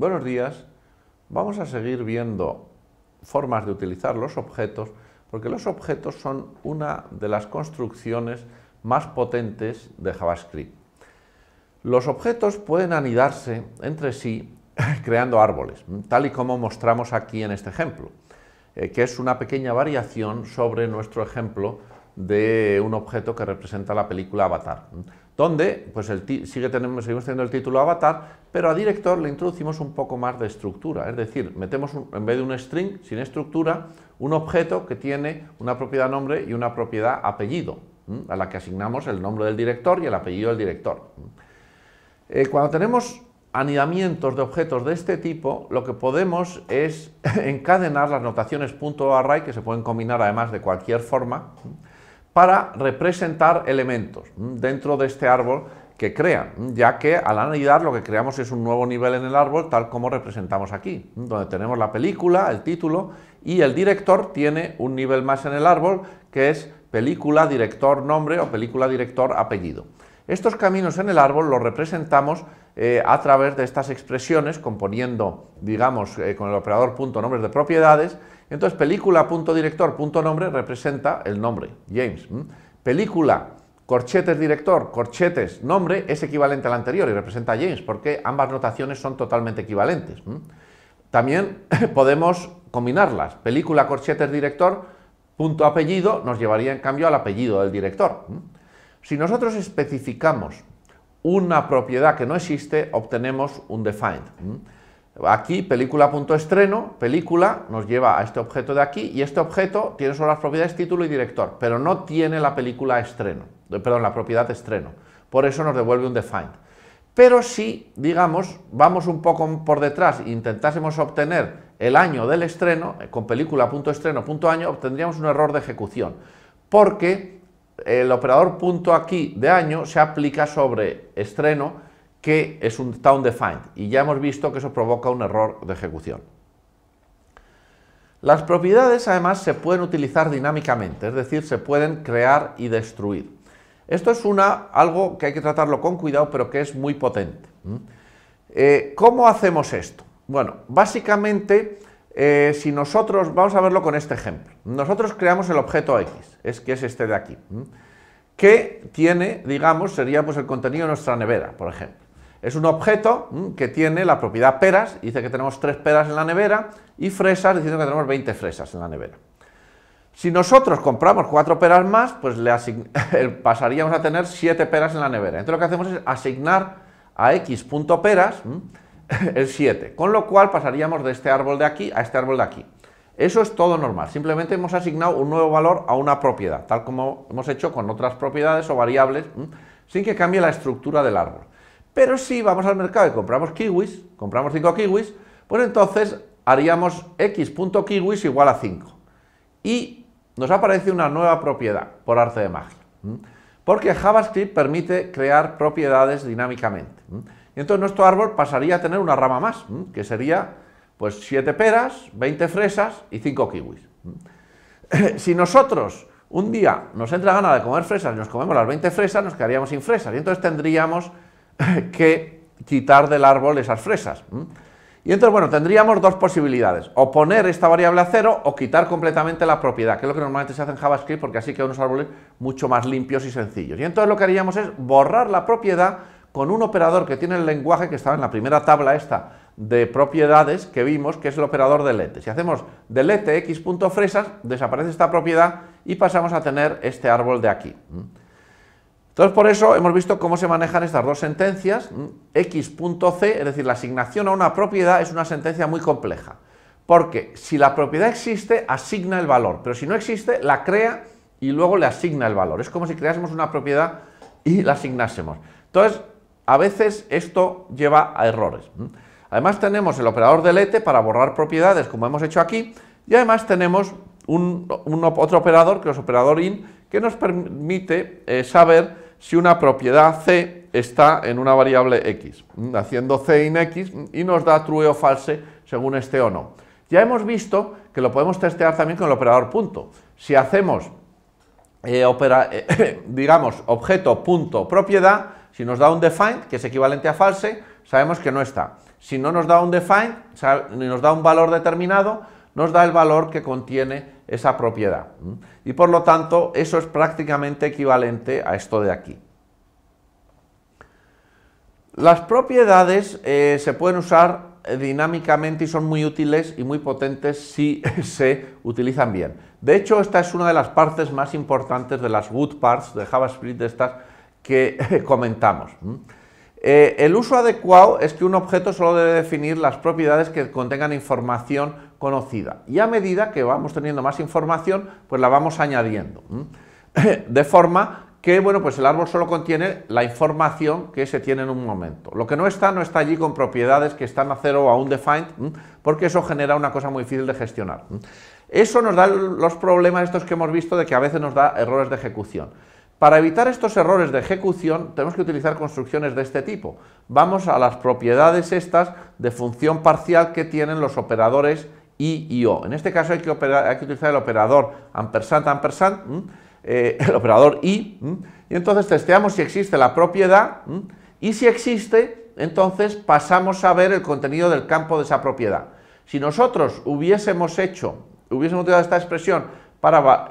Buenos días. Vamos a seguir viendo formas de utilizar los objetos, porque los objetos son una de las construcciones más potentes de JavaScript. Los objetos pueden anidarse entre sí creando árboles, tal y como mostramos aquí en este ejemplo, que es una pequeña variación sobre nuestro ejemplo de un objeto que representa la película Avatar, donde pues seguimos teniendo el título Avatar, pero a director le introducimos un poco más de estructura, es decir, metemos en vez de un string sin estructura, un objeto que tiene una propiedad nombre y una propiedad apellido, a la que asignamos el nombre del director y el apellido del director. Cuando tenemos anidamientos de objetos de este tipo, lo que podemos es encadenar las notaciones .array, que se pueden combinar además de cualquier forma, para representar elementos dentro de este árbol que crean, ya que al anidar lo que creamos es un nuevo nivel en el árbol, tal como representamos aquí, donde tenemos la película, el título, y el director tiene un nivel más en el árbol, que es película, director, nombre o película, director, apellido. Estos caminos en el árbol los representamos a través de estas expresiones, componiendo, digamos, con el operador .nombres de propiedades. Entonces, película.director.nombre representa el nombre, James. Película, corchetes director, corchetes nombre, es equivalente al anterior y representa a James, porque ambas notaciones son totalmente equivalentes. También podemos combinarlas. Película, corchetes director, punto apellido, nos llevaría en cambio al apellido del director. Si nosotros especificamos una propiedad que no existe, obtenemos un defined. Aquí, película.estreno, película nos lleva a este objeto de aquí, y este objeto tiene solo las propiedades título y director, pero no tiene la película estreno, perdón, la propiedad estreno. Por eso nos devuelve un defined. Pero si, digamos, vamos un poco por detrás e intentásemos obtener el año del estreno, con película.estreno.año, obtendríamos un error de ejecución, porque el operador punto aquí de año se aplica sobre estreno, que es un undefined, y ya hemos visto que eso provoca un error de ejecución. Las propiedades además se pueden utilizar dinámicamente, es decir, se pueden crear y destruir. Esto es algo que hay que tratarlo con cuidado, pero que es muy potente. ¿Cómo hacemos esto? Bueno, básicamente, si nosotros, vamos a verlo con este ejemplo. Nosotros creamos el objeto X, que es este de aquí, que tiene, digamos, sería pues el contenido de nuestra nevera, por ejemplo. Es un objeto que tiene la propiedad peras, dice que tenemos 3 peras en la nevera, y fresas, diciendo que tenemos 20 fresas en la nevera. Si nosotros compramos 4 peras más, pues pasaríamos a tener 7 peras en la nevera. Entonces lo que hacemos es asignar a x.peras el 7, con lo cual pasaríamos de este árbol de aquí a este árbol de aquí. Eso es todo normal, simplemente hemos asignado un nuevo valor a una propiedad, tal como hemos hecho con otras propiedades o variables, sin que cambie la estructura del árbol. Pero si vamos al mercado y compramos kiwis, compramos 5 kiwis, pues entonces haríamos x.kiwis igual a 5. Y nos aparece una nueva propiedad, por arte de magia, porque JavaScript permite crear propiedades dinámicamente. Y entonces nuestro árbol pasaría a tener una rama más, que sería pues 7 peras, 20 fresas y 5 kiwis. Si nosotros un día nos entra gana de comer fresas y nos comemos las 20 fresas, nos quedaríamos sin fresas, y entonces tendríamos que quitar del árbol esas fresas. Y entonces, bueno, tendríamos dos posibilidades: o poner esta variable a 0 o quitar completamente la propiedad, que es lo que normalmente se hace en JavaScript, porque así quedan unos árboles mucho más limpios y sencillos. Y entonces lo que haríamos es borrar la propiedad con un operador que tiene el lenguaje que estaba en la primera tabla esta de propiedades que vimos, que es el operador delete. Si hacemos delete x.fresas, desaparece esta propiedad y pasamos a tener este árbol de aquí. Entonces, por eso hemos visto cómo se manejan estas dos sentencias. X.c, es decir, la asignación a una propiedad, es una sentencia muy compleja, porque si la propiedad existe, asigna el valor, pero si no existe, la crea y luego le asigna el valor. Es como si creásemos una propiedad y la asignásemos. Entonces, a veces esto lleva a errores. Además tenemos el operador delete para borrar propiedades, como hemos hecho aquí, y además tenemos otro operador, que es el operador in, que nos permite saber si una propiedad c está en una variable x, haciendo c in x, y nos da true o false según esté o no. Ya hemos visto que lo podemos testear también con el operador punto. Si hacemos, digamos, objeto punto propiedad, si nos da un defined, que es equivalente a false, sabemos que no está. Si no nos da un define, o sea, ni nos da un valor determinado, nos da el valor que contiene esa propiedad. Y por lo tanto, eso es prácticamente equivalente a esto de aquí. Las propiedades se pueden usar dinámicamente y son muy útiles y muy potentes si se utilizan bien. De hecho, esta es una de las partes más importantes de las good parts de JavaScript, de estas que comentamos. El uso adecuado es que un objeto solo debe definir las propiedades que contengan información conocida, y a medida que vamos teniendo más información, pues la vamos añadiendo, de forma que, bueno, pues el árbol solo contiene la información que se tiene en un momento. Lo que no está allí con propiedades que están a cero o a undefined, porque eso genera una cosa muy difícil de gestionar. Eso nos da los problemas estos que hemos visto de que a veces nos da errores de ejecución. Para evitar estos errores de ejecución tenemos que utilizar construcciones de este tipo. Vamos a las propiedades estas de función parcial que tienen los operadores i y o. En este caso hay que utilizar el operador ampersand, el operador i, y entonces testeamos si existe la propiedad, y si existe, entonces pasamos a ver el contenido del campo de esa propiedad. Si nosotros hubiésemos utilizado esta expresión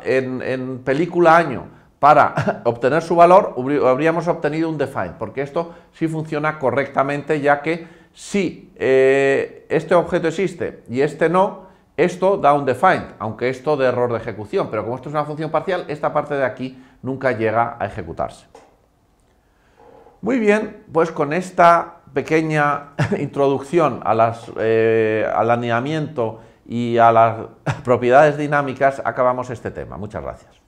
en película año para obtener su valor, habríamos obtenido un define, porque esto sí funciona correctamente, ya que si este objeto existe y este no, esto da un define, aunque esto de error de ejecución, pero como esto es una función parcial, esta parte de aquí nunca llega a ejecutarse. Muy bien, pues con esta pequeña introducción al alineamiento y a las propiedades dinámicas acabamos este tema. Muchas gracias.